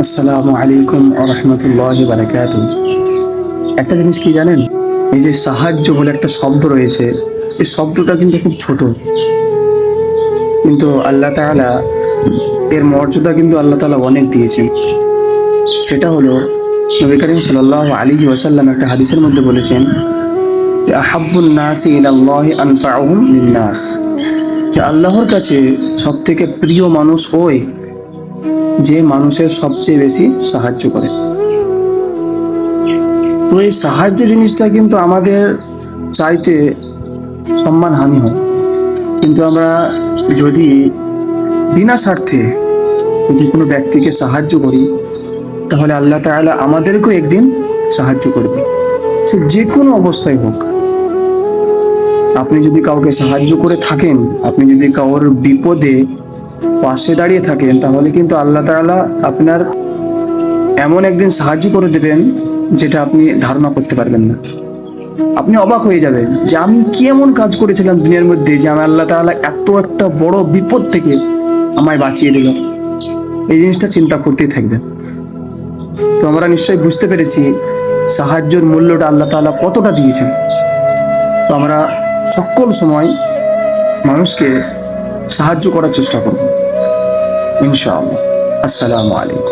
আসসালামু আলাইকুম ওয়া রাহমাতুল্লাহি ওয়া বারাকাতুহু। একটা জিনিস কি জানেন, এই যে সাহায্য বলে একটা শব্দ রয়েছে, এই শব্দটা কিন্তু খুব ছোট, কিন্তু আল্লাহ তাআলা এর মর্যাদা কিন্তু আল্লাহ তাআলা অনেক দিয়েছেন। সেটা হলো নবী করিম সাল্লাল্লাহু আলাইহি ওয়াসাল্লাম একটা হাদিসের মধ্যে বলেছেন যে আহাব্বুন নাসি ইলাল্লাহি আনফাউহুম লিন-নাস, যে আল্লাহর কাছে সবথেকে প্রিয় মানুষ ওই যে মানুষের সবচেয়ে বেশি সাহায্য করে। তো এই সাহায্য জিনিসটা কিন্তু আমাদের চাইতে সম্মানহানি হয়, কিন্তু আমরা যদি বিনা স্বার্থে যদি কোনো ব্যক্তিকে সাহায্য করি, তাহলে আল্লাহ তাআলা আমাদেরকেও একদিন সাহায্য করবে, সে যে কোনো অবস্থায় হোক। আপনি যদি কাউকে সাহায্য করে থাকেন, আপনি যদি কারোর বিপদে পাশে দাঁড়িয়ে থাকেন, তাহলে কিন্তু আল্লাহ তাআলা আপনার এমন একদিন সাহায্য করে দেবেন যেটা আপনি ধারণা করতে পারবেন না। আপনি অবাক হয়ে যাবেন যে আমি কি এমন কাজ করেছিলাম দুনিয়ার মধ্যে যে আমার আল্লাহ তাআলা এত একটা বড় বিপদ থেকে আমায় বাঁচিয়ে দিল। এই জিনিসটা চিন্তা করতেই থাকবেন। তো আমরা নিশ্চয়ই বুঝতে পেরেছি সাহায্যের মূল্যটা আল্লাহ তাআলা কতটা দিয়েছেন। তো আমরা সকল সময় মানুষকে সাহায্য করার চেষ্টা করব, ইনশাআল্লাহ। আসসালামু আলাইকুম।